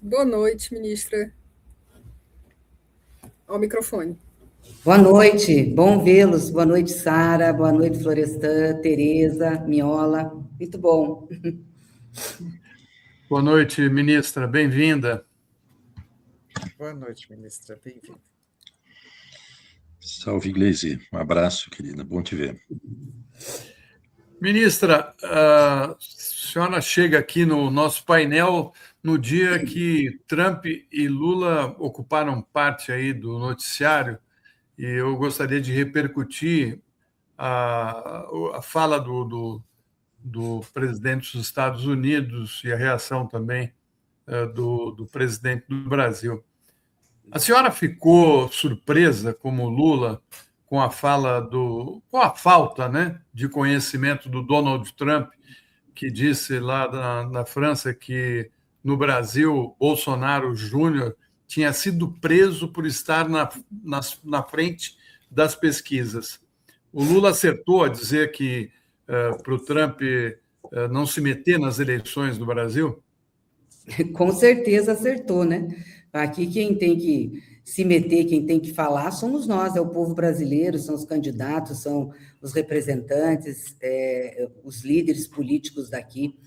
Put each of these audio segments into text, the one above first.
Boa noite, ministra. Ao microfone. Boa noite, bom vê-los. Boa noite, Sara. Boa noite, Florestan, Tereza, Miola. Muito bom. Boa noite, ministra. Bem-vinda. Boa noite, ministra. Bem-vinda. Salve, Gleisi. Um abraço, querida. Bom te ver. Ministra, a senhora chega aqui no nosso painel no dia que Trump e Lula ocuparam parte aí do noticiário, e eu gostaria de repercutir a fala do presidente dos Estados Unidos e a reação também do presidente do Brasil. A senhora ficou surpresa, como Lula, com a falta, né, de conhecimento do Donald Trump, que disse lá na França que no Brasil Bolsonaro Júnior tinha sido preso por estar na frente das pesquisas. O Lula acertou a dizer que para o Trump não se meter nas eleições do Brasil? Com certeza acertou, né? Aqui quem tem que se meter, quem tem que falar somos nós, é o povo brasileiro, são os candidatos, são os representantes, os líderes políticos daqui.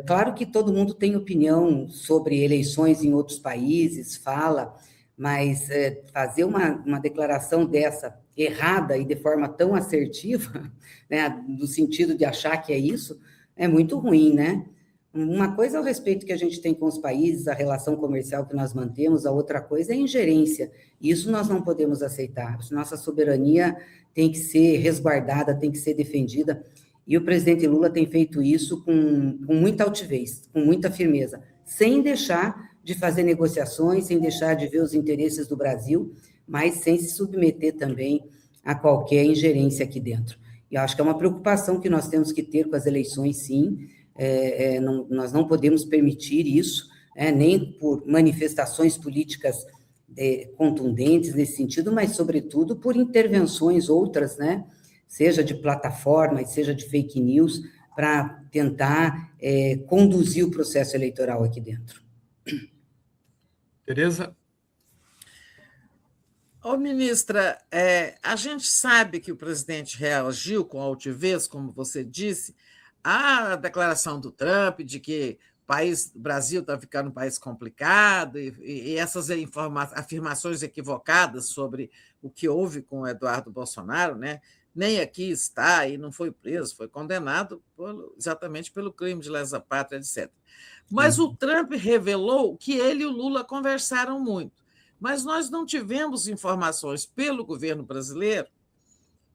Claro que todo mundo tem opinião sobre eleições em outros países, fala, mas fazer uma declaração dessa errada e de forma tão assertiva, né, no sentido de achar que é isso, é muito ruim, né? Uma coisa é o respeito que a gente tem com os países, a relação comercial que nós mantemos, a outra coisa é a ingerência. Isso nós não podemos aceitar. Nossa soberania tem que ser resguardada, tem que ser defendida. E o presidente Lula tem feito isso com muita altivez, com muita firmeza, sem deixar de fazer negociações, sem deixar de ver os interesses do Brasil, mas sem se submeter também a qualquer ingerência aqui dentro. E eu acho que é uma preocupação que nós temos que ter com as eleições, sim. Nós não podemos permitir isso, nem por manifestações políticas contundentes nesse sentido, mas, sobretudo, por intervenções outras, né? Seja de plataformas, seja de fake news, para tentar conduzir o processo eleitoral aqui dentro. Tereza? Ô, ministra, a gente sabe que o presidente reagiu com altivez, como você disse, à declaração do Trump de que o Brasil está ficando um país complicado e essas afirmações equivocadas sobre o que houve com o Eduardo Bolsonaro, né? Nem aqui está e não foi preso, foi condenado exatamente pelo crime de lesa pátria, etc. Mas o Trump revelou que ele e o Lula conversaram muito, mas nós não tivemos informações pelo governo brasileiro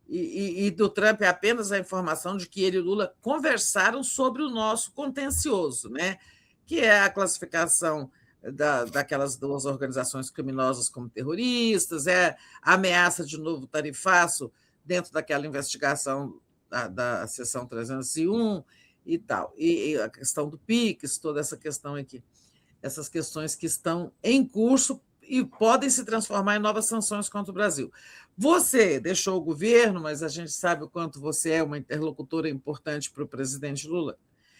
e do Trump apenas a informação de que ele e o Lula conversaram sobre o nosso contencioso, né? Que é a classificação daquelas duas organizações criminosas como terroristas, a ameaça de novo tarifaço dentro daquela investigação da seção 301 e tal, e a questão do PIX, toda essa questão aqui, essas questões que estão em curso e podem se transformar em novas sanções contra o Brasil. Você deixou o governo, mas a gente sabe o quanto você é uma interlocutora importante para o presidente Lula.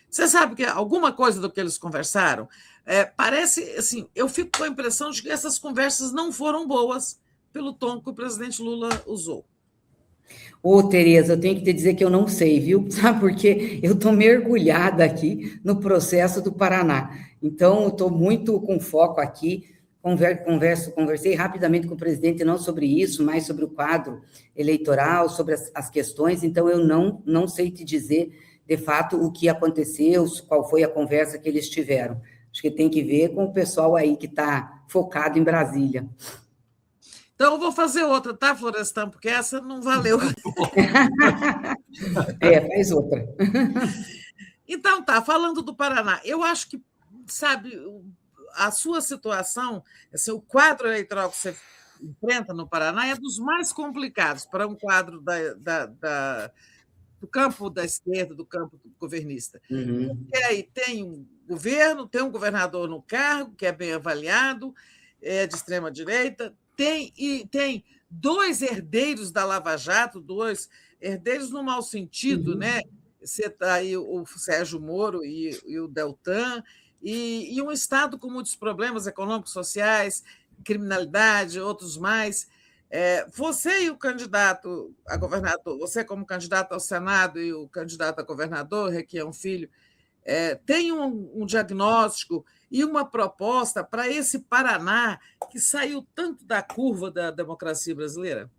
Você sabe que alguma coisa do que eles conversaram parece, assim, eu fico com a impressão de que essas conversas não foram boas pelo tom que o presidente Lula usou. Ô, Tereza, eu tenho que te dizer que eu não sei, viu? Sabe por quê? Eu estou mergulhada aqui no processo do Paraná. Então, eu estou muito com foco aqui. Conversei rapidamente com o presidente, não sobre isso, mas sobre o quadro eleitoral, sobre as questões. Então, eu não sei te dizer, de fato, o que aconteceu, qual foi a conversa que eles tiveram. Acho que tem que ver com o pessoal aí que está focado em Brasília. Então, eu vou fazer outra, tá, Florestan? Porque essa não valeu. Faz outra. Então, tá, falando do Paraná, eu acho que, sabe, a sua situação, assim, o quadro eleitoral que você enfrenta no Paraná é dos mais complicados para um quadro do campo da esquerda, do campo governista. Porque aí tem um governo, tem um governador no cargo, que é bem avaliado, é de extrema-direita, tem dois herdeiros da Lava Jato, dois herdeiros no mau sentido, né? Você está aí o Sérgio Moro e o Deltan, e um Estado com muitos problemas econômicos, sociais, criminalidade, outros mais. Você e o candidato a governador, você como candidato ao Senado e o candidato a governador, Requião Filho, tem um diagnóstico e uma proposta para esse Paraná que saiu tanto da curva da democracia brasileira?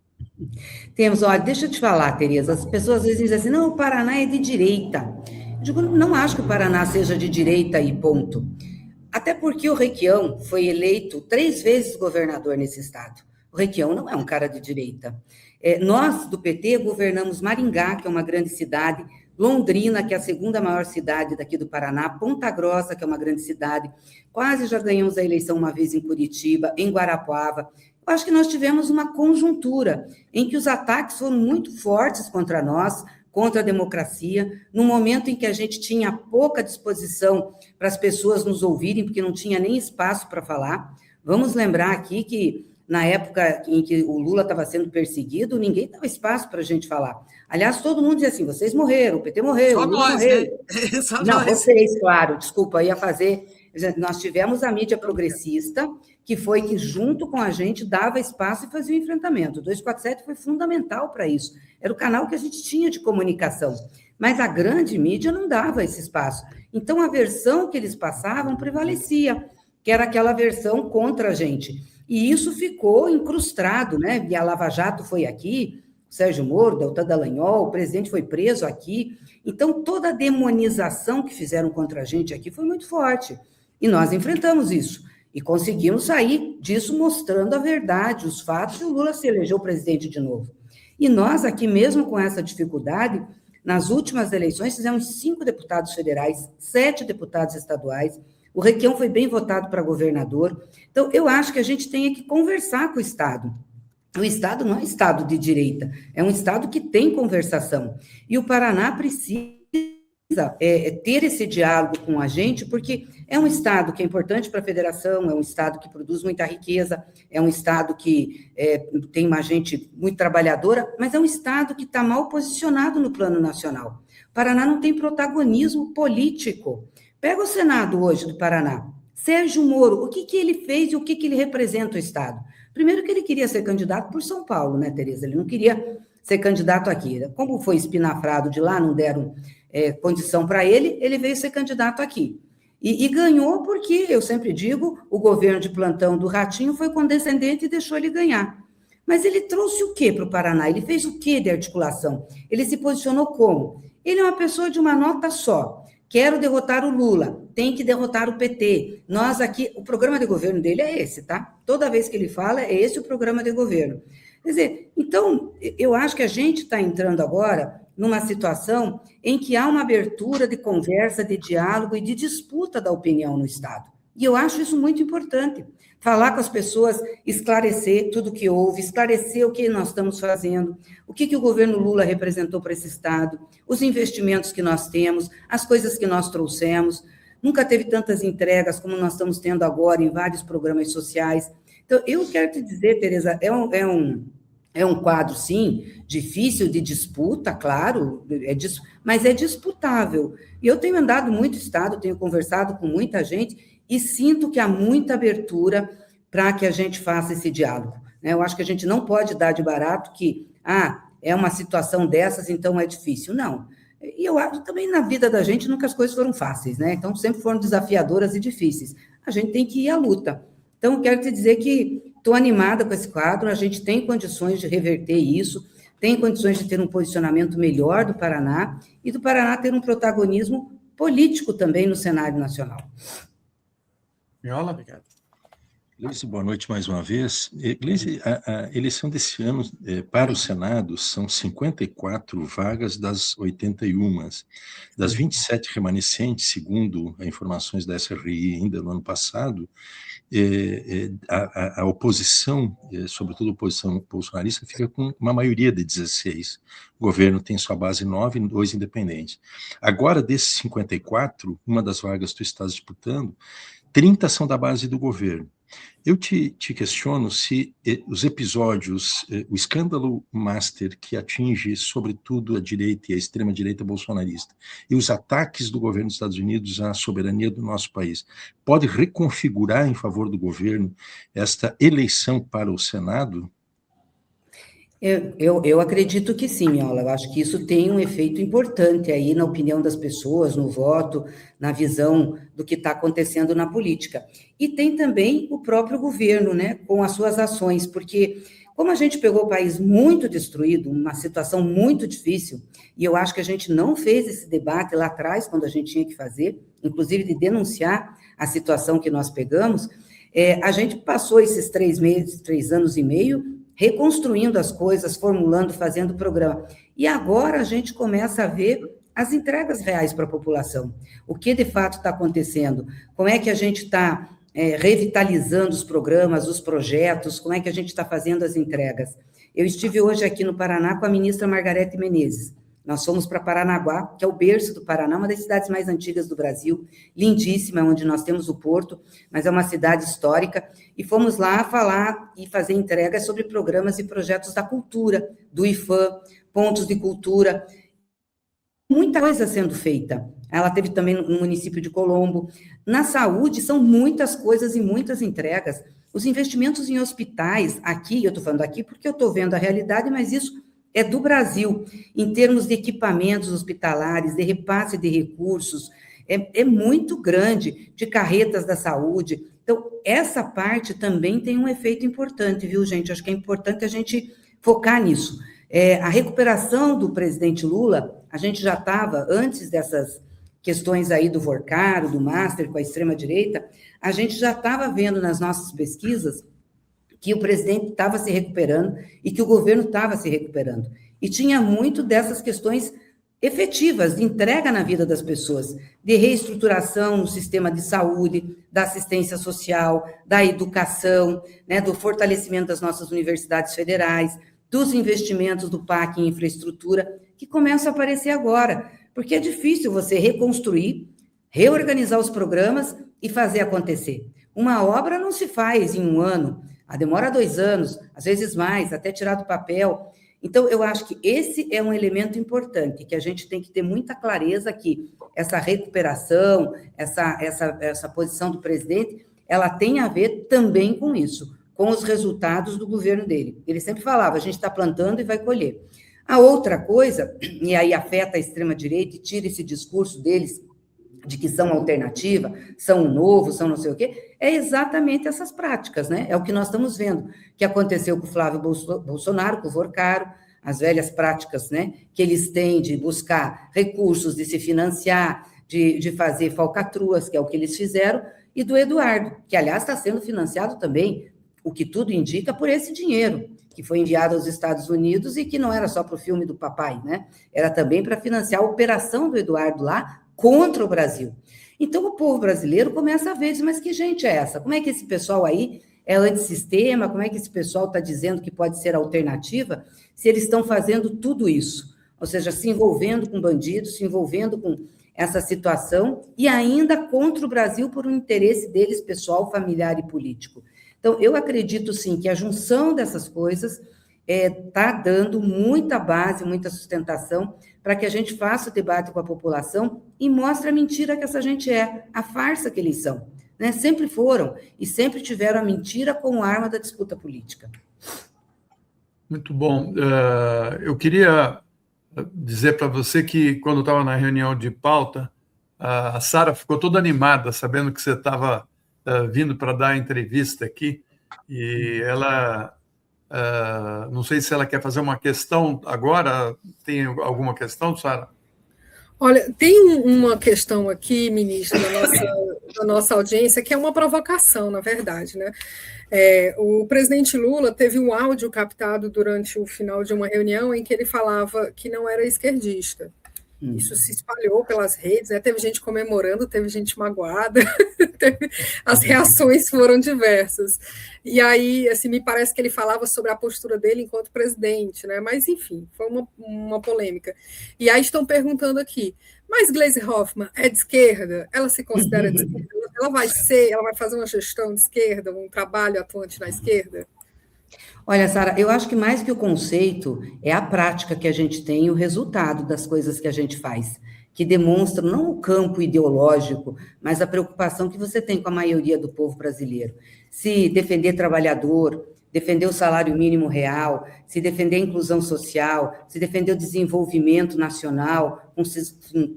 Temos, olha, deixa eu te falar, Tereza, as pessoas às vezes dizem assim, não, o Paraná é de direita. Eu digo, não acho que o Paraná seja de direita e ponto. Até porque o Requião foi eleito 3 vezes governador nesse estado. O Requião não é um cara de direita. Nós, do PT, governamos Maringá, que é uma grande cidade, Londrina, que é a 2ª maior cidade daqui do Paraná, Ponta Grossa, que é uma grande cidade, quase já ganhamos a eleição uma vez em Curitiba, em Guarapuava. Eu acho que nós tivemos uma conjuntura em que os ataques foram muito fortes contra nós, contra a democracia, no momento em que a gente tinha pouca disposição para as pessoas nos ouvirem, porque não tinha nem espaço para falar. Vamos lembrar aqui que, na época em que o Lula estava sendo perseguido, ninguém dava espaço para a gente falar. Aliás, todo mundo dizia assim, vocês morreram, o PT morreu, Só o Lula nós, morreu. né? Só Não, nós. vocês, claro, desculpa, ia fazer... Nós tivemos a mídia progressista, que foi que, junto com a gente, dava espaço e fazia o enfrentamento. O 247 foi fundamental para isso. Era o canal que a gente tinha de comunicação. Mas a grande mídia não dava esse espaço. Então, a versão que eles passavam prevalecia, que era aquela versão contra a gente. E isso ficou incrustado, né? E a Lava Jato foi aqui, o Sérgio Moro, Deltan Dallagnol, o presidente foi preso aqui. Então, toda a demonização que fizeram contra a gente aqui foi muito forte. E nós enfrentamos isso. E conseguimos sair disso mostrando a verdade, os fatos, e o Lula se elegeu presidente de novo. E nós aqui, mesmo com essa dificuldade, nas últimas eleições, fizemos 5 deputados federais, 7 deputados estaduais, o Requião foi bem votado para governador. Então, eu acho que a gente tem que conversar com o Estado. O Estado não é um Estado de direita, é um Estado que tem conversação. E o Paraná precisa ter esse diálogo com a gente, porque é um Estado que é importante para a federação, é um Estado que produz muita riqueza, é um Estado que tem uma gente muito trabalhadora, mas é um Estado que está mal posicionado no plano nacional. O Paraná não tem protagonismo político. Pega o Senado hoje do Paraná. Sérgio Moro, o que ele fez e o que ele representa o Estado? Primeiro que ele queria ser candidato por São Paulo, né, Tereza? Ele não queria ser candidato aqui. Como foi espinafrado de lá, não deram condição para ele, ele veio ser candidato aqui. E ganhou porque, eu sempre digo, o governo de plantão do Ratinho foi condescendente e deixou ele ganhar. Mas ele trouxe o quê para o Paraná? Ele fez o quê de articulação? Ele se posicionou como? Ele é uma pessoa de uma nota só. Quero derrotar o Lula, tem que derrotar o PT. Nós aqui, o programa de governo dele é esse, tá? Toda vez que ele fala, é esse o programa de governo. Quer dizer, então, eu acho que a gente está entrando agora numa situação em que há uma abertura de conversa, de diálogo e de disputa da opinião no Estado. E eu acho isso muito importante. Falar com as pessoas, esclarecer tudo o que houve, esclarecer o que nós estamos fazendo, o que o governo Lula representou para esse Estado, os investimentos que nós temos, as coisas que nós trouxemos. Nunca teve tantas entregas como nós estamos tendo agora em vários programas sociais. Então, eu quero te dizer, Tereza, é um quadro, sim, difícil de disputa, claro, mas é disputável. E eu tenho andado muito Estado, tenho conversado com muita gente e sinto que há muita abertura para que a gente faça esse diálogo. Eu acho que a gente não pode dar de barato que, é uma situação dessas, então é difícil. Não. E eu acho também na vida da gente nunca as coisas foram fáceis, né? Então sempre foram desafiadoras e difíceis. A gente tem que ir à luta. Então, eu quero te dizer que estou animada com esse quadro, a gente tem condições de reverter isso, tem condições de ter um posicionamento melhor do Paraná e do Paraná ter um protagonismo político também no cenário nacional. Miola? Obrigado. Gleisi, boa noite mais uma vez. Gleisi, a eleição desse ano para o Senado são 54 vagas das 81. Das 27 remanescentes, segundo as informações da SRI ainda no ano passado, a oposição, sobretudo a oposição bolsonarista, fica com uma maioria de 16. O governo tem sua base 9 e 2 independentes. Agora, desses 54, uma das vagas que tu estás disputando, 30 são da base do governo. Eu te questiono se os episódios, o escândalo master que atinge, sobretudo, a direita e a extrema-direita bolsonarista, e os ataques do governo dos Estados Unidos à soberania do nosso país, pode reconfigurar em favor do governo esta eleição para o Senado? Eu acredito que sim, Miola. Eu acho que isso tem um efeito importante aí na opinião das pessoas, no voto, na visão do que está acontecendo na política. E tem também o próprio governo, né, com as suas ações, porque como a gente pegou o país muito destruído, uma situação muito difícil, e eu acho que a gente não fez esse debate lá atrás, quando a gente tinha que fazer, inclusive de denunciar a situação que nós pegamos, a gente passou esses 3 anos e meio, reconstruindo as coisas, formulando, fazendo programa. E agora a gente começa a ver as entregas reais para a população. O que de fato está acontecendo? Como é que a gente está revitalizando os programas, os projetos? Como é que a gente está fazendo as entregas? Eu estive hoje aqui no Paraná com a ministra Margarete Menezes. Nós fomos para Paranaguá, que é o berço do Paraná, uma das cidades mais antigas do Brasil, lindíssima, onde nós temos o porto, mas é uma cidade histórica, e fomos lá falar e fazer entregas sobre programas e projetos da cultura, do IFAM, pontos de cultura, muita coisa sendo feita. Ela teve também no município de Colombo. Na saúde, são muitas coisas e muitas entregas. Os investimentos em hospitais, aqui, eu estou falando aqui porque eu estou vendo a realidade, mas isso é do Brasil, em termos de equipamentos hospitalares, de repasse de recursos, é muito grande, de carretas da saúde. Então, essa parte também tem um efeito importante, viu, gente? Acho que é importante a gente focar nisso. A recuperação do presidente Lula, a gente já estava, antes dessas questões aí do Vorcaro, do Master com a extrema-direita, a gente já estava vendo nas nossas pesquisas que o presidente estava se recuperando e que o governo estava se recuperando. E tinha muito dessas questões efetivas, de entrega na vida das pessoas, de reestruturação no sistema de saúde, da assistência social, da educação, né, do fortalecimento das nossas universidades federais, dos investimentos do PAC em infraestrutura, que começam a aparecer agora, porque é difícil você reconstruir, reorganizar os programas e fazer acontecer. Uma obra não se faz em um ano, demora 2 anos, às vezes mais, até tirar do papel. Então, eu acho que esse é um elemento importante, que a gente tem que ter muita clareza que essa recuperação, essa posição do presidente, ela tem a ver também com isso, com os resultados do governo dele. Ele sempre falava, a gente está plantando e vai colher. A outra coisa, e aí afeta a extrema-direita e tira esse discurso deles, de que são alternativa, são o novo, são não sei o quê, é exatamente essas práticas, né? É o que nós estamos vendo, que aconteceu com o Flávio Bolsonaro, com o Vorcaro, as velhas práticas, né, que eles têm de buscar recursos, de se financiar, de fazer falcatruas, que é o que eles fizeram, e do Eduardo, que, aliás, está sendo financiado também, o que tudo indica, por esse dinheiro, que foi enviado aos Estados Unidos e que não era só para o filme do papai, né? Era também para financiar a operação do Eduardo lá, contra o Brasil. Então, o povo brasileiro começa a ver, diz, mas que gente é essa? Como é que esse pessoal aí é antissistema? Como é que esse pessoal está dizendo que pode ser alternativa se eles estão fazendo tudo isso? Ou seja, se envolvendo com bandidos, se envolvendo com essa situação e ainda contra o Brasil por um interesse deles pessoal, familiar e político. Então, eu acredito, sim, que a junção dessas coisas está dando muita base, muita sustentação para que a gente faça o debate com a população e mostre a mentira que essa gente é, a farsa que eles são, né? Sempre foram e sempre tiveram a mentira como arma da disputa política. Muito bom. Eu queria dizer para você que, quando estava na reunião de pauta, a Sara ficou toda animada, sabendo que você estava vindo para dar a entrevista aqui, e ela... não sei se ela quer fazer uma questão agora. Tem alguma questão, Sara? Olha, tem uma questão aqui, ministro, da nossa audiência, que é uma provocação, na verdade, né? O presidente Lula teve um áudio captado durante o final de uma reunião em que ele falava que não era esquerdista. Isso se espalhou pelas redes, né? Teve gente comemorando, teve gente magoada, as reações foram diversas. E aí, assim, me parece que ele falava sobre a postura dele enquanto presidente, né? Mas, enfim, foi uma polêmica. E aí estão perguntando aqui, mas Gleisi Hoffmann é de esquerda? Ela se considera de esquerda? ela vai fazer uma gestão de esquerda, um trabalho atuante na esquerda? Olha, Sara, eu acho que mais que o conceito é a prática que a gente tem e o resultado das coisas que a gente faz, que demonstram não o campo ideológico, mas a preocupação que você tem com a maioria do povo brasileiro. Se defender trabalhador, defender o salário mínimo real, se defender a inclusão social, se defender o desenvolvimento nacional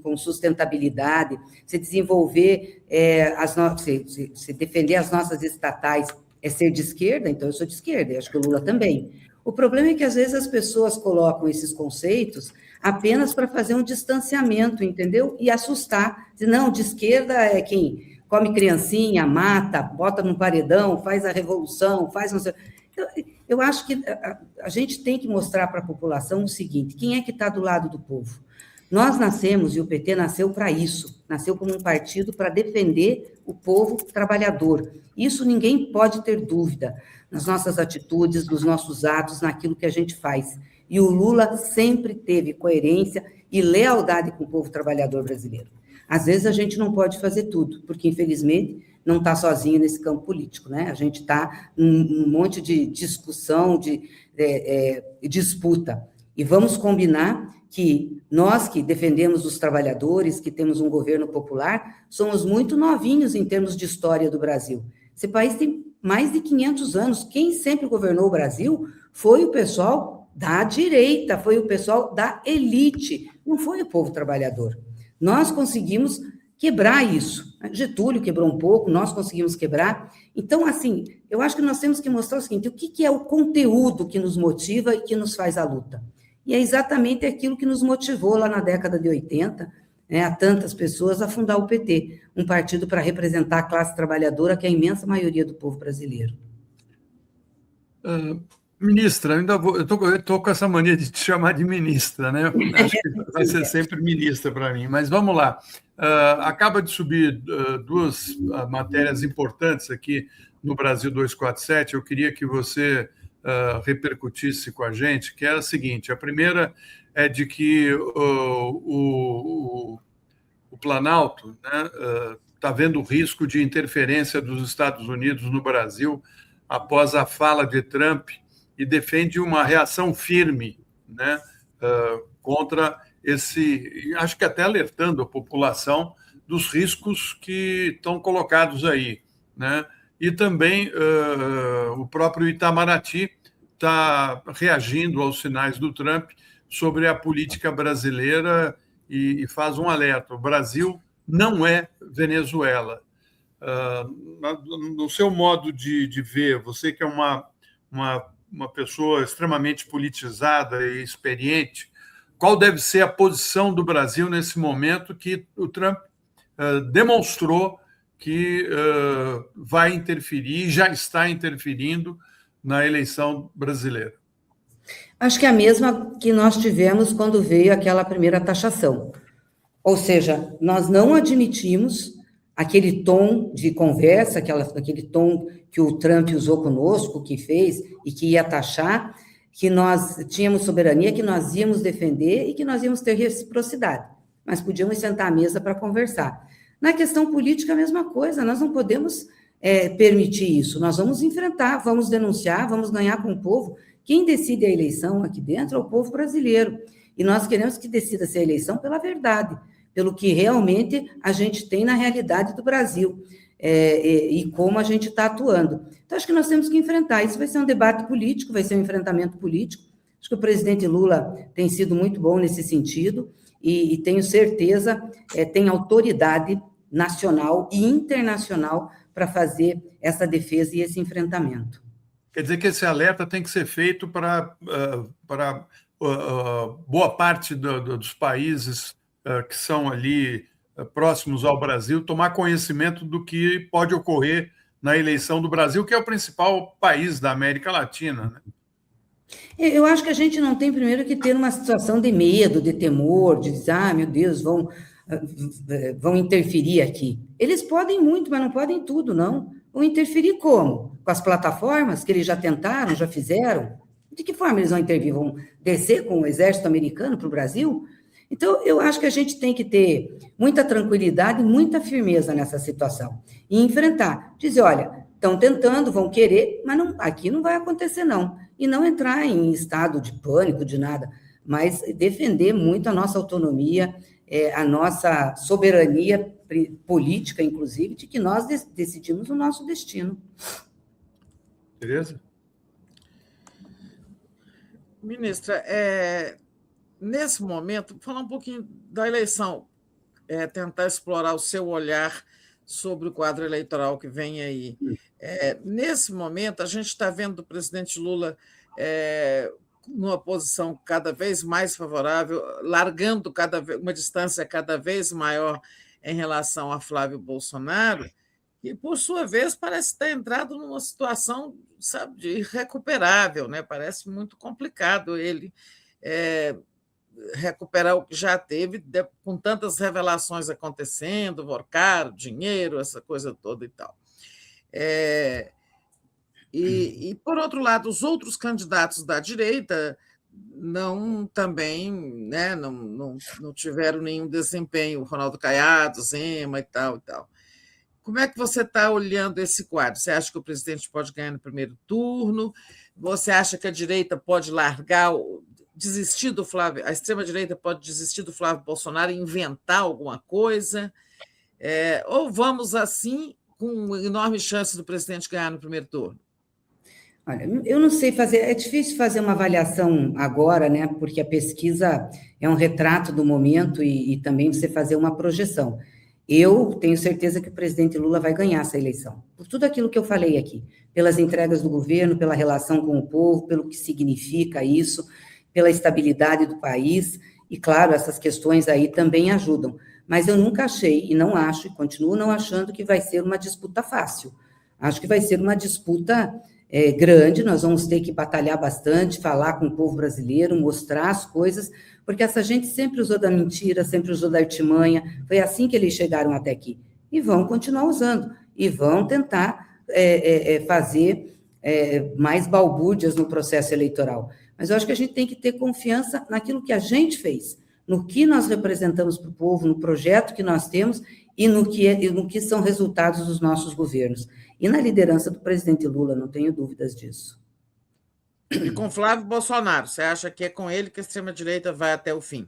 com sustentabilidade, se desenvolver, se defender as nossas estatais, é ser de esquerda, então eu sou de esquerda, e acho que o Lula também. O problema é que, às vezes, as pessoas colocam esses conceitos apenas para fazer um distanciamento, entendeu? E assustar. Não, de esquerda é quem come criancinha, mata, bota num paredão, faz a revolução, faz... Não sei... Eu acho que a gente tem que mostrar para a população o seguinte, quem é que está do lado do povo? Nós nascemos, e o PT nasceu para isso, nasceu como um partido para defender o povo trabalhador. Isso ninguém pode ter dúvida nas nossas atitudes, nos nossos atos, naquilo que a gente faz. E o Lula sempre teve coerência e lealdade com o povo trabalhador brasileiro. Às vezes a gente não pode fazer tudo, porque, infelizmente, não está sozinho nesse campo político, né? A gente está num monte de discussão, de disputa. E vamos combinar que nós que defendemos os trabalhadores, que temos um governo popular, somos muito novinhos em termos de história do Brasil. Esse país tem mais de 500 anos. Quem sempre governou o Brasil foi o pessoal da direita, foi o pessoal da elite, não foi o povo trabalhador. Nós conseguimos quebrar isso. Getúlio quebrou um pouco, nós conseguimos quebrar. Então, assim, eu acho que nós temos que mostrar o seguinte, o que é o conteúdo que nos motiva e que nos faz a luta? E é exatamente aquilo que nos motivou lá na década de 80, né, a tantas pessoas a fundar o PT, um partido para representar a classe trabalhadora, que é a imensa maioria do povo brasileiro. Ministra, eu estou com essa mania de te chamar de ministra, né? Acho que vai ser sempre ministra para mim, mas vamos lá. Acaba de subir duas matérias importantes aqui no Brasil 247, eu queria que você repercutisse com a gente, que era a seguinte, a primeira é de que o Planalto está vendo o risco de interferência dos Estados Unidos no Brasil após a fala de Trump e defende uma reação firme, né, contra esse, acho que até alertando a população dos riscos que estão colocados aí, né? E também o próprio Itamaraty está reagindo aos sinais do Trump sobre a política brasileira e faz um alerta. O Brasil não é Venezuela. No seu modo de ver, você que é uma pessoa extremamente politizada e experiente, qual deve ser a posição do Brasil nesse momento que o Trump demonstrou que vai interferir, já está interferindo na eleição brasileira? Acho que é a mesma que nós tivemos quando veio aquela primeira taxação. Ou seja, nós não admitimos aquele tom de conversa, aquele tom que o Trump usou conosco, que fez e que ia taxar, que nós tínhamos soberania, que nós íamos defender e que nós íamos ter reciprocidade. Mas podíamos sentar à mesa para conversar. Na questão política, a mesma coisa, nós não podemos permitir isso, nós vamos enfrentar, vamos denunciar, vamos ganhar com o povo. Quem decide a eleição aqui dentro é o povo brasileiro, e nós queremos que decida-se a eleição pela verdade, pelo que realmente a gente tem na realidade do Brasil, e como a gente está atuando. Então, acho que nós temos que enfrentar, isso vai ser um debate político, vai ser um enfrentamento político, acho que o presidente Lula tem sido muito bom nesse sentido, e tenho certeza, tem autoridade nacional e internacional para fazer essa defesa e esse enfrentamento. Quer dizer que esse alerta tem que ser feito para boa parte dos países que são ali próximos ao Brasil tomar conhecimento do que pode ocorrer na eleição do Brasil, que é o principal país da América Latina, né? Eu acho que a gente não tem primeiro que ter uma situação de medo, de temor, de dizer, meu Deus, vão interferir aqui. Eles podem muito, mas não podem tudo, não. Vão interferir como? Com as plataformas que eles já tentaram, já fizeram? De que forma eles vão intervir? Vão descer com o exército americano para o Brasil? Então, eu acho que a gente tem que ter muita tranquilidade e muita firmeza nessa situação e enfrentar. Dizer, olha, estão tentando, vão querer, mas não, aqui não vai acontecer, não. E não entrar em estado de pânico, de nada, mas defender muito a nossa autonomia, a nossa soberania política, inclusive, de que nós decidimos o nosso destino. Tereza? Ministra, nesse momento, falar um pouquinho da eleição, tentar explorar o seu olhar sobre o quadro eleitoral que vem aí. Nesse momento, a gente está vendo o presidente Lula numa posição cada vez mais favorável, largando uma distância cada vez maior em relação a Flávio Bolsonaro, e, por sua vez, parece ter entrado numa situação, sabe, de irrecuperável, né? Parece muito complicado ele recuperar o que já teve, com tantas revelações acontecendo, caro, dinheiro, essa coisa toda e tal. E, por outro lado, os outros candidatos da direita também, né, não tiveram nenhum desempenho, o Ronaldo Caiado, Zema e tal, e tal. Como é que você está olhando esse quadro? Você acha que o presidente pode ganhar no primeiro turno? Você acha que a direita pode desistir do Flávio, a extrema-direita pode desistir do Flávio Bolsonaro e inventar alguma coisa? Ou vamos assim, com enorme chance do presidente ganhar no primeiro turno? Olha, eu não sei fazer, é difícil fazer uma avaliação agora, né? Porque a pesquisa é um retrato do momento e também você fazer uma projeção. Eu tenho certeza que o presidente Lula vai ganhar essa eleição, por tudo aquilo que eu falei aqui, pelas entregas do governo, pela relação com o povo, pelo que significa isso, pela estabilidade do país, e claro, essas questões aí também ajudam. Mas eu nunca achei, e não acho, e continuo não achando que vai ser uma disputa fácil. Acho que vai ser uma disputa grande, nós vamos ter que batalhar bastante, falar com o povo brasileiro, mostrar as coisas, porque essa gente sempre usou da mentira, sempre usou da artimanha, foi assim que eles chegaram até aqui. E vão continuar usando, e vão tentar fazer mais balbúrdias no processo eleitoral. Mas eu acho que a gente tem que ter confiança naquilo que a gente fez, no que nós representamos para o povo, no projeto que nós temos e no que são resultados dos nossos governos. E na liderança do presidente Lula, não tenho dúvidas disso. E com Flávio Bolsonaro, você acha que é com ele que a extrema-direita vai até o fim?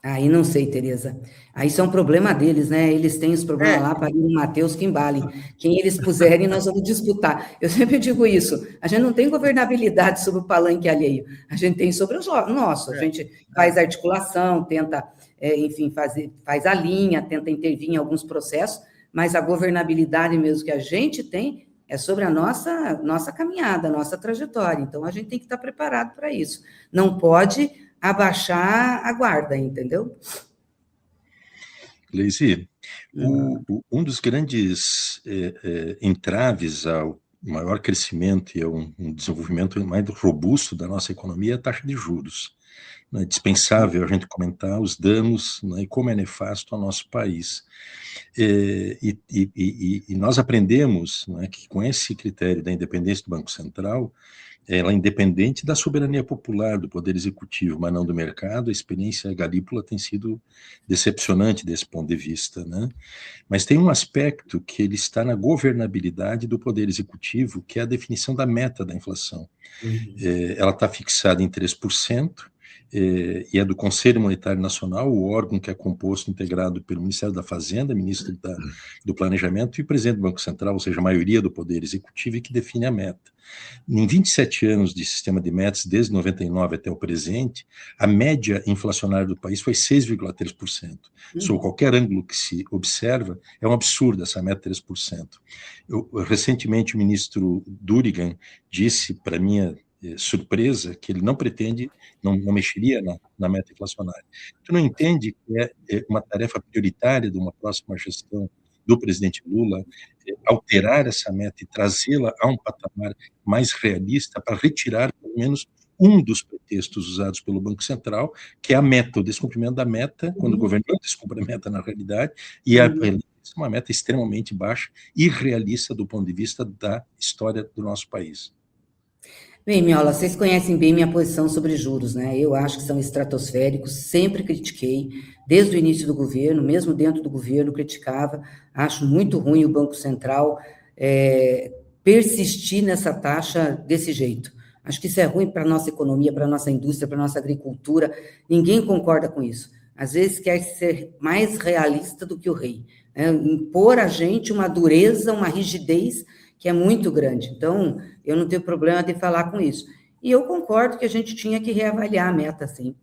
Aí não sei, Tereza. Aí isso é um problema deles, né? Eles têm os problemas lá para o Matheus que embale. Quem eles puserem, nós vamos disputar. Eu sempre digo isso. A gente não tem governabilidade sobre o palanque alheio. A gente tem sobre o nosso. A gente faz articulação, tenta, enfim, faz a linha, tenta intervir em alguns processos, mas a governabilidade mesmo que a gente tem é sobre a nossa caminhada, a nossa trajetória. Então, a gente tem que estar preparado para isso. Não pode abaixar a guarda, entendeu? Gleisi, um dos grandes entraves ao maior crescimento e a um desenvolvimento mais robusto da nossa economia é a taxa de juros. É dispensável a gente comentar os danos, né, e como é nefasto ao nosso país. E nós aprendemos, né, que com esse critério da independência do Banco Central, ela é independente da soberania popular, do poder executivo, mas não do mercado. A experiência garífula tem sido decepcionante desse ponto de vista, né? Mas tem um aspecto que ele está na governabilidade do poder executivo, que é a definição da meta da inflação. Ela está fixada em 3%, e é do Conselho Monetário Nacional, o órgão que é composto, integrado pelo Ministério da Fazenda, ministro do Planejamento e o presidente do Banco Central, ou seja, a maioria do poder executivo, e que define a meta. Em 27 anos de sistema de metas, desde 99 até o presente, a média inflacionária do país foi 6,3%. Sob qualquer ângulo que se observa, é um absurdo essa meta 3%. Recentemente, o ministro Durigan disse, para minha surpresa, que ele não pretende, não mexeria na meta inflacionária. Tu não entende que é uma tarefa prioritária de uma próxima gestão do presidente Lula alterar essa meta e trazê-la a um patamar mais realista para retirar, pelo menos, um dos pretextos usados pelo Banco Central, que é a meta, o descumprimento da meta, quando o governo não descumpre a meta na realidade, e uma meta extremamente baixa, irrealista do ponto de vista da história do nosso país. Bem, Miola, vocês conhecem bem minha posição sobre juros, né? Eu acho que são estratosféricos, sempre critiquei, desde o início do governo, mesmo dentro do governo, criticava, acho muito ruim o Banco Central persistir nessa taxa desse jeito. Acho que isso é ruim para a nossa economia, para a nossa indústria, para a nossa agricultura, ninguém concorda com isso. Às vezes quer ser mais realista do que o rei, né? Impor a gente uma dureza, uma rigidez que é muito grande. Então, eu não tenho problema de falar com isso. E eu concordo que a gente tinha que reavaliar a meta, sim.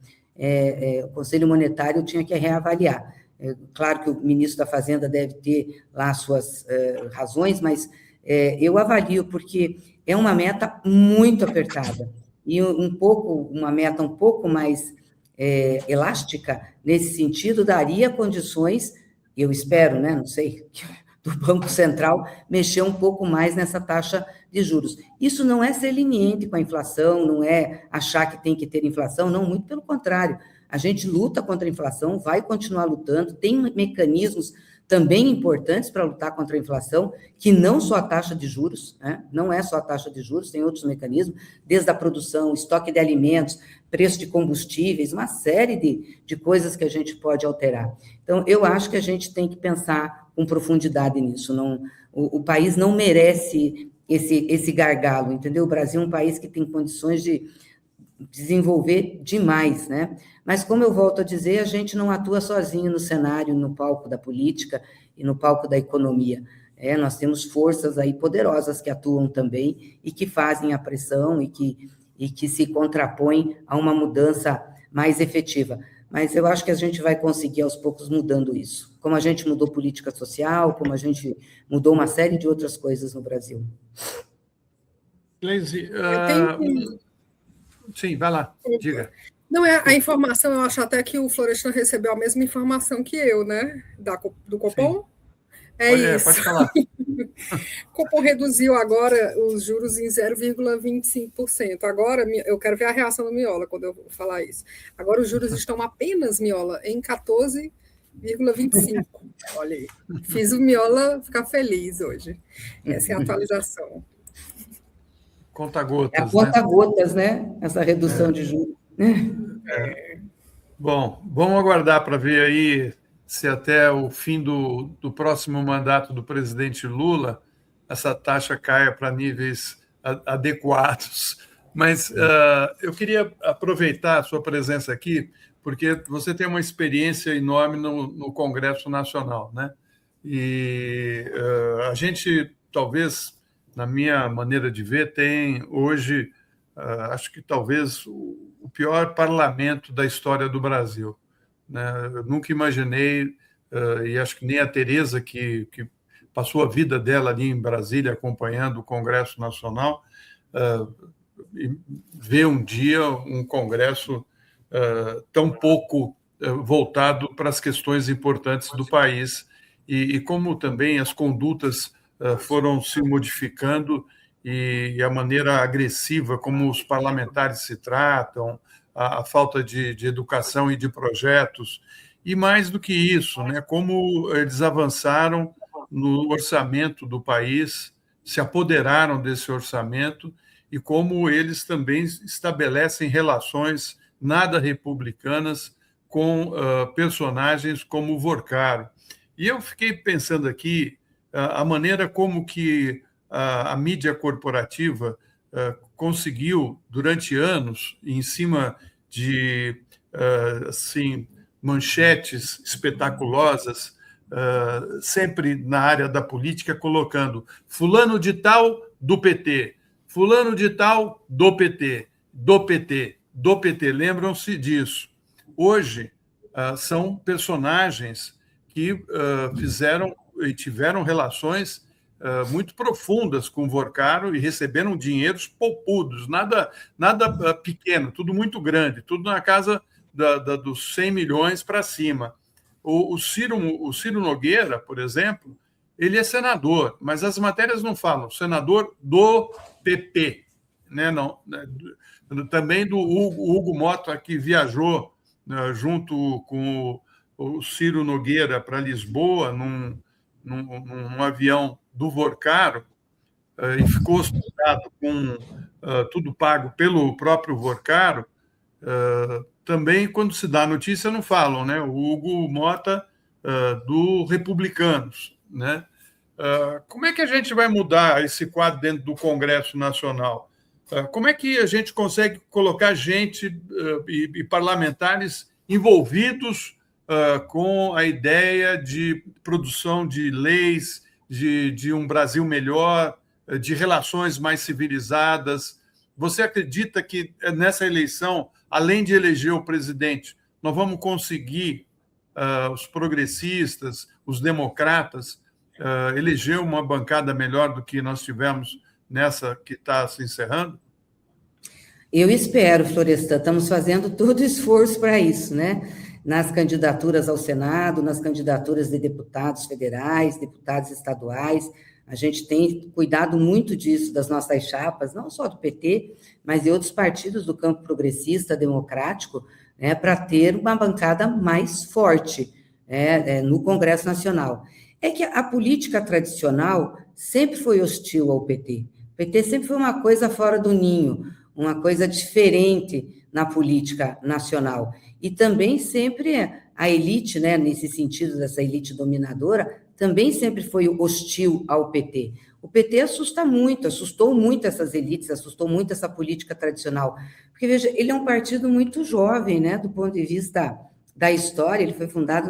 O Conselho Monetário tinha que reavaliar. Claro que o ministro da Fazenda deve ter lá suas razões, mas eu avalio, porque é uma meta muito apertada. E uma meta um pouco mais elástica, nesse sentido, daria condições, eu espero, né, não sei, do Banco Central mexer um pouco mais nessa taxa de juros. Isso não é ser leniente com a inflação, não é achar que tem que ter inflação, não, muito pelo contrário. A gente luta contra a inflação, vai continuar lutando, tem mecanismos também importantes para lutar contra a inflação, que não só a taxa de juros, né? Não é só a taxa de juros, tem outros mecanismos, desde a produção, estoque de alimentos, preço de combustíveis, uma série de coisas que a gente pode alterar. Então, eu acho que a gente tem que pensar com profundidade nisso. Não, o país não merece esse gargalo, entendeu? O Brasil é um país que tem condições de desenvolver demais, né? Mas, como eu volto a dizer, a gente não atua sozinho no cenário, no palco da política e no palco da economia. Nós temos forças aí poderosas que atuam também e que fazem a pressão e que se contrapõem a uma mudança mais efetiva. Mas eu acho que a gente vai conseguir, aos poucos, mudando isso. Como a gente mudou política social, como a gente mudou uma série de outras coisas no Brasil. Gleisi, sim, vai lá, diga. Não, a informação, eu acho até que o Florestan recebeu a mesma informação que eu, né? Do Copom. Sim. Isso. Pode falar. O Copom reduziu agora os juros em 0,25%. Agora, eu quero ver a reação do Miola quando eu falar isso. Agora os juros estão apenas, Miola, em 14,25%. Olha aí. Fiz o Miola ficar feliz hoje. Essa é a atualização. Conta-gotas. É a conta-gotas, né? Essa redução de juros. Bom, vamos aguardar para ver aí se até o fim do próximo mandato do presidente Lula essa taxa caia para níveis adequados. Mas eu queria aproveitar a sua presença aqui, porque você tem uma experiência enorme no Congresso Nacional, né? E a gente, talvez, na minha maneira de ver, tem hoje, acho que talvez o pior parlamento da história do Brasil. Eu nunca imaginei, e acho que nem a Tereza, que passou a vida dela ali em Brasília acompanhando o Congresso Nacional, ver um dia um Congresso tão pouco voltado para as questões importantes do país e como também as condutas foram se modificando e a maneira agressiva como os parlamentares se tratam, a falta de educação e de projetos, e mais do que isso, né, como eles avançaram no orçamento do país, se apoderaram desse orçamento e como eles também estabelecem relações nada republicanas com personagens como o Vorcaro. E eu fiquei pensando aqui a maneira como que a mídia corporativa conseguiu, durante anos, em cima de assim, manchetes espetaculosas, sempre na área da política, colocando fulano de tal do PT, fulano de tal do PT, do PT, do PT. Lembram-se disso. Hoje, são personagens que fizeram e tiveram relações muito profundas com o Vorcaro e receberam dinheiros poupudos, nada pequeno, tudo muito grande, tudo na casa dos 100 milhões para cima. O Ciro Nogueira, por exemplo, ele é senador, mas as matérias não falam, senador do PP, né? Não, também do Hugo Mota, que viajou junto com o Ciro Nogueira para Lisboa, num avião do Vorcaro, e ficou hospedado com tudo pago pelo próprio Vorcaro, também, quando se dá notícia, não falam, né? O Hugo Mota, do Republicanos, né? Como é que a gente vai mudar esse quadro dentro do Congresso Nacional? Como é que a gente consegue colocar gente e parlamentares envolvidos com a ideia de produção de leis, de um Brasil melhor, de relações mais civilizadas? Você acredita que nessa eleição, além de eleger o presidente, nós vamos conseguir, os progressistas, os democratas, eleger uma bancada melhor do que nós tivemos nessa que está se encerrando? Eu espero, Florestan, estamos fazendo todo o esforço para isso, né? Nas candidaturas ao Senado, nas candidaturas de deputados federais, deputados estaduais, a gente tem cuidado muito disso, das nossas chapas, não só do PT, mas de outros partidos do campo progressista, democrático, né, para ter uma bancada mais forte no Congresso Nacional. É que a política tradicional sempre foi hostil ao PT. O PT sempre foi uma coisa fora do ninho, uma coisa diferente na política nacional. E também sempre a elite, né, nesse sentido dessa elite dominadora, também sempre foi hostil ao PT. O PT assustou muito essas elites, assustou muito essa política tradicional. Porque, veja, ele é um partido muito jovem, né, do ponto de vista da história. Ele foi fundado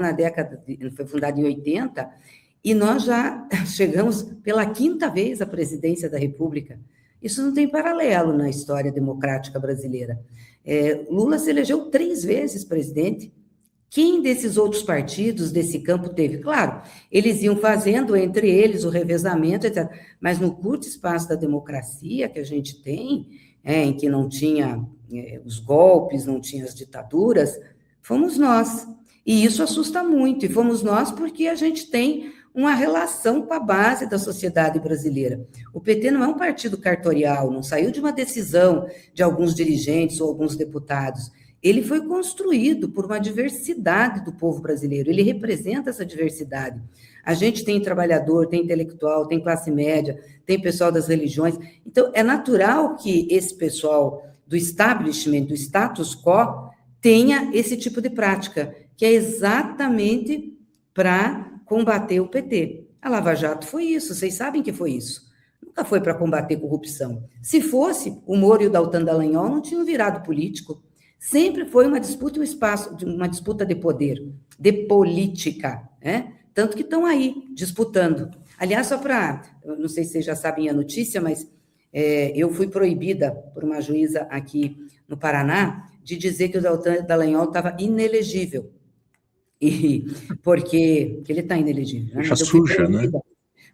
em 80, e nós já chegamos pela 5ª vez à presidência da República. Isso não tem paralelo na história democrática brasileira. Lula se elegeu 3 vezes presidente. Quem desses outros partidos, desse campo, teve? Claro, eles iam fazendo entre eles o revezamento, etc. Mas no curto espaço da democracia que a gente tem, em que não tinha os golpes, não tinha as ditaduras, fomos nós. E isso assusta muito, e fomos nós porque a gente tem uma relação com a base da sociedade brasileira. O PT não é um partido cartorial, não saiu de uma decisão de alguns dirigentes ou alguns deputados. Ele foi construído por uma diversidade do povo brasileiro, ele representa essa diversidade. A gente tem trabalhador, tem intelectual, tem classe média, tem pessoal das religiões. Então, é natural que esse pessoal do establishment, do status quo, tenha esse tipo de prática, que é exatamente para combater o PT. A Lava Jato foi isso, vocês sabem que foi isso. Nunca foi para combater corrupção. Se fosse, o Moro e o Deltan Dallagnol não tinham virado político. Sempre foi uma disputa, uma disputa de poder, de política, né? Tanto que estão aí, disputando. Aliás, só para, não sei se vocês já sabem a notícia, mas eu fui proibida por uma juíza aqui no Paraná de dizer que o Deltan Dallagnol estava inelegível. Porque ele está inelegível. Né? Suja, né?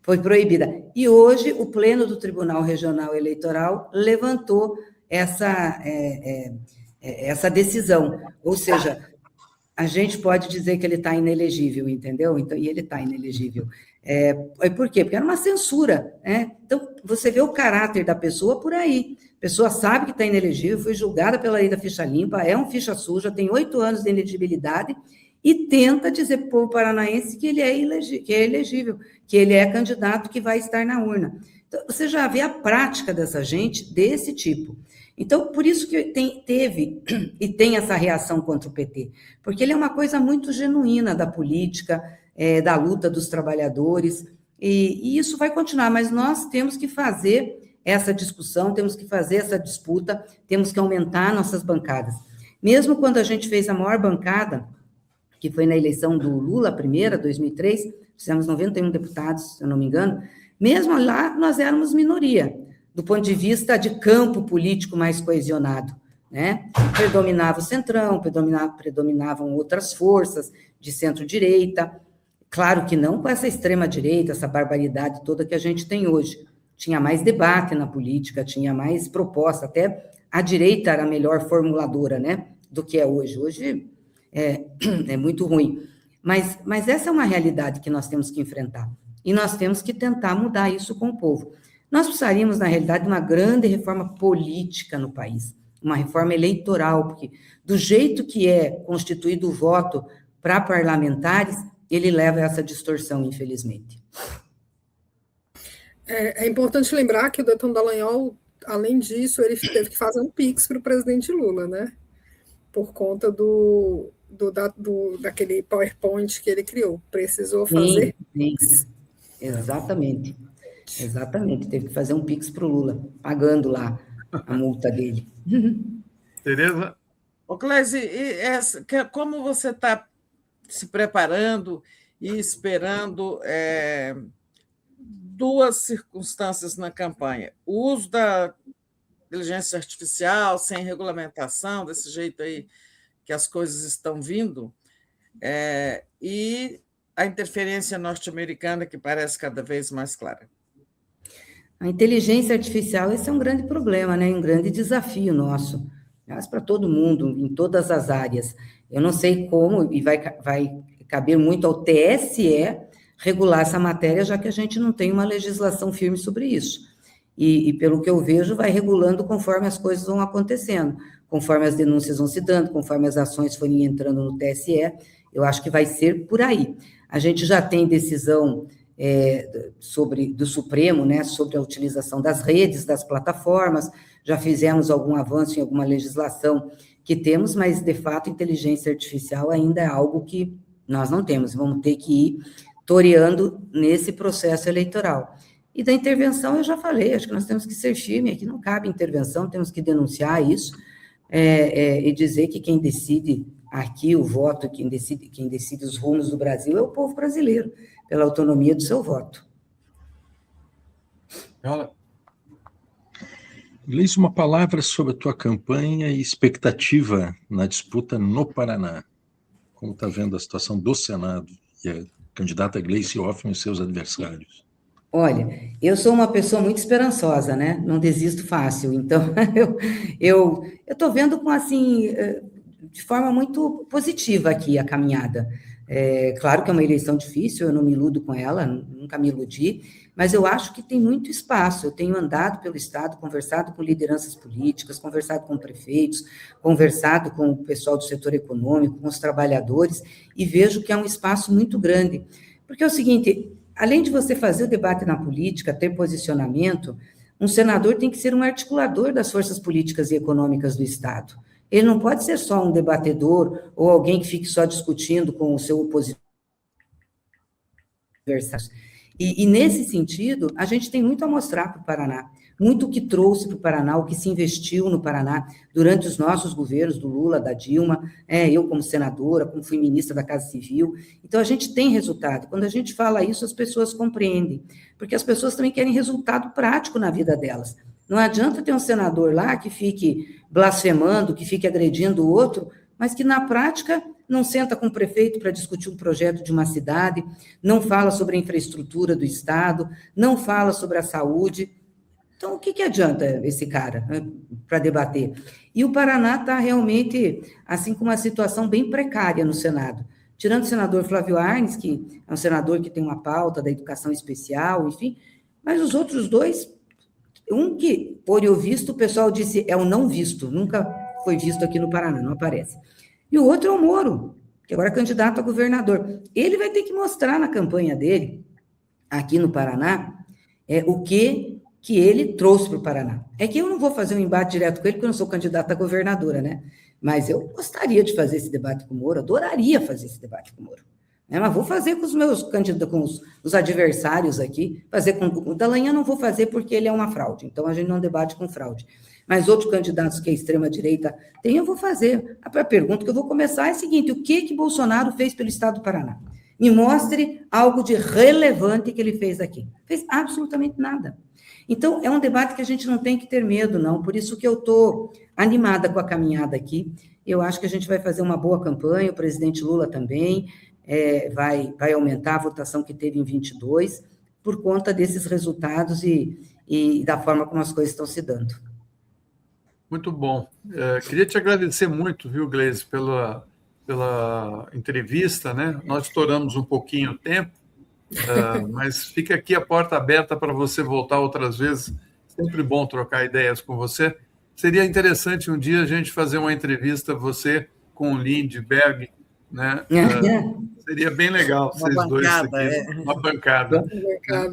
Foi proibida. E hoje o Pleno do Tribunal Regional Eleitoral levantou essa decisão. Ou seja, a gente pode dizer que ele está inelegível, entendeu? Então, e ele está inelegível. Por quê? Porque era uma censura, né? Então, você vê o caráter da pessoa por aí. A pessoa sabe que está inelegível, foi julgada pela lei da ficha limpa, é um ficha suja, tem 8 anos de inelegibilidade, e tenta dizer para o povo paranaense que ele é elegível, que ele é candidato que vai estar na urna. Então, você já vê a prática dessa gente desse tipo. Então, por isso que teve e tem essa reação contra o PT, porque ele é uma coisa muito genuína da política, da luta dos trabalhadores, e isso vai continuar, mas nós temos que fazer essa discussão, temos que fazer essa disputa, temos que aumentar nossas bancadas. Mesmo quando a gente fez a maior bancada, que foi na eleição do Lula, a primeira, 2003, fizemos 91 deputados, se eu não me engano, mesmo lá nós éramos minoria, do ponto de vista de campo político mais coesionado, né? Predominava o Centrão, predominavam outras forças de centro-direita, claro que não com essa extrema-direita, essa barbaridade toda que a gente tem hoje. Tinha mais debate na política, tinha mais proposta, até a direita era a melhor formuladora, né, do que é hoje. Hoje é muito ruim. Mas essa é uma realidade que nós temos que enfrentar. E nós temos que tentar mudar isso com o povo. Nós precisaríamos, na realidade, de uma grande reforma política no país, uma reforma eleitoral, porque do jeito que é constituído o voto para parlamentares, ele leva a essa distorção, infelizmente. É importante lembrar que o Deltan Dallagnol, além disso, ele teve que fazer um Pix para o presidente Lula, né? Por conta daquele PowerPoint que ele criou. Precisou fazer Pix. Exatamente. Exatamente. Teve que fazer um Pix para o Lula, pagando lá a multa dele. Tereza? Ô, Clésia, como você está se preparando e esperando duas circunstâncias na campanha? O uso da inteligência artificial sem regulamentação, desse jeito aí que as coisas estão vindo, e a interferência norte-americana, que parece cada vez mais clara. A inteligência artificial, esse é um grande problema, né? Um grande desafio nosso, mas para todo mundo, em todas as áreas. Eu não sei como, e vai caber muito ao TSE regular essa matéria, já que a gente não tem uma legislação firme sobre isso. E pelo que eu vejo, vai regulando conforme as coisas vão acontecendo, conforme as denúncias vão se dando, conforme as ações forem entrando no TSE, eu acho que vai ser por aí. A gente já tem decisão do Supremo, né, sobre a utilização das redes, das plataformas, já fizemos algum avanço em alguma legislação que temos, mas, de fato, inteligência artificial ainda é algo que nós não temos, vamos ter que ir toreando nesse processo eleitoral. E da intervenção, eu já falei, acho que nós temos que ser firmes, aqui não cabe intervenção, temos que denunciar isso, e dizer que quem decide aqui o voto, quem decide os rumos do Brasil é o povo brasileiro, pela autonomia do seu voto. Gleisi, uma palavra sobre a tua campanha e expectativa na disputa no Paraná. Como está vendo a situação do Senado e a candidata Gleisi Hoffmann e seus adversários? Olha, eu sou uma pessoa muito esperançosa, né? Não desisto fácil. Então, eu estou vendo assim, de forma muito positiva aqui a caminhada. Claro que é uma eleição difícil, eu não me iludo com ela, nunca me iludi, mas eu acho que tem muito espaço. Eu tenho andado pelo Estado, conversado com lideranças políticas, conversado com prefeitos, conversado com o pessoal do setor econômico, com os trabalhadores, e vejo que é um espaço muito grande. Porque é o seguinte, além de você fazer o debate na política, ter posicionamento, um senador tem que ser um articulador das forças políticas e econômicas do Estado. Ele não pode ser só um debatedor ou alguém que fique só discutindo com o seu opositor. E nesse sentido, a gente tem muito a mostrar para o Paraná, muito o que trouxe para o Paraná, o que se investiu no Paraná durante os nossos governos, do Lula, da Dilma, eu como senadora, como fui ministra da Casa Civil. Então, a gente tem resultado. Quando a gente fala isso, as pessoas compreendem, porque as pessoas também querem resultado prático na vida delas. Não adianta ter um senador lá que fique blasfemando, que fique agredindo o outro, mas que, na prática, não senta com o prefeito para discutir um projeto de uma cidade, não fala sobre a infraestrutura do Estado, não fala sobre a saúde. Então, o que adianta esse cara, né, para debater? E o Paraná está realmente, assim, com uma situação bem precária no Senado. Tirando o senador Flávio Arnes, que é um senador que tem uma pauta da educação especial, enfim, mas os outros dois, um que, por eu visto, o pessoal disse é o não visto, nunca foi visto aqui no Paraná, não aparece. E o outro é o Moro, que agora é candidato a governador. Ele vai ter que mostrar na campanha dele, aqui no Paraná, o que ele trouxe para o Paraná. É que eu não vou fazer um embate direto com ele, porque eu não sou candidata a governadora, né? Mas eu gostaria de fazer esse debate com o Moro, adoraria fazer esse debate com o Moro. Mas vou fazer com os meus candidatos, com os adversários aqui, fazer com o Dallagnol não vou fazer porque ele é uma fraude, então a gente não debate com fraude. Mas outros candidatos que a extrema-direita tem, eu vou fazer. A pergunta que eu vou começar é a seguinte: o que Bolsonaro fez pelo Estado do Paraná? Me mostre algo de relevante que ele fez aqui. Fez absolutamente nada. Então, é um debate que a gente não tem que ter medo, não. Por isso que eu estou animada com a caminhada aqui. Eu acho que a gente vai fazer uma boa campanha, o presidente Lula também vai aumentar a votação que teve em 22, por conta desses resultados e da forma como as coisas estão se dando. Muito bom. Queria te agradecer muito, viu, Gleisi, pela entrevista, né? Nós estouramos um pouquinho o tempo, mas fica aqui a porta aberta para você voltar outras vezes. Sempre bom trocar ideias com você. Seria interessante um dia a gente fazer uma entrevista, você com o Lindbergh, né? Seria bem legal Uma vocês dois bancada, aqui, uma bancada.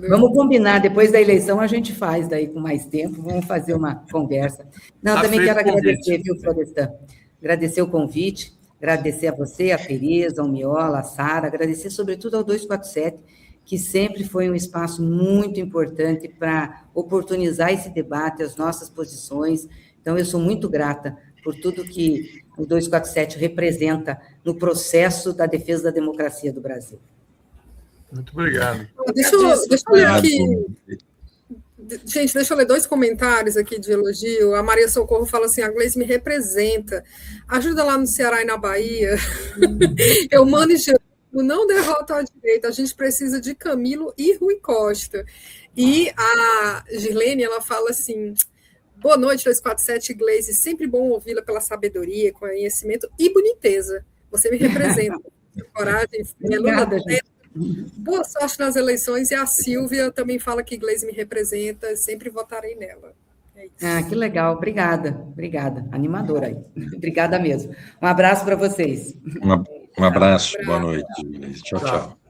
Vamos combinar, depois da eleição a gente faz daí com mais tempo, vamos fazer uma conversa. Não, também quero agradecer, viu, Florestan? Agradecer o convite, agradecer a você, a Tereza, ao Miola, a Sara, agradecer sobretudo ao 247, que sempre foi um espaço muito importante para oportunizar esse debate, as nossas posições. Então, eu sou muito grata por tudo que o 247 representa no processo da defesa da democracia do Brasil. Muito obrigado. Deixa eu ler aqui. Gente, deixa eu ler 2 comentários aqui de elogio. A Maria Socorro fala assim: a Gleice me representa. Ajuda lá no Ceará e na Bahia. Eu mando e não derrota a direita. A gente precisa de Camilo e Rui Costa. E a Girlene, ela fala assim: boa noite, 247, Gleice. Sempre bom ouvi-la pela sabedoria, conhecimento e boniteza. Você me representa. Coragem, obrigada, gente. Boa sorte nas eleições. E a Silvia também fala que Gleice me representa. Sempre votarei nela. É isso. Que legal. Obrigada. Animadora aí. Obrigada mesmo. Um abraço para vocês. Um abraço. Boa noite. Tchau, tchau.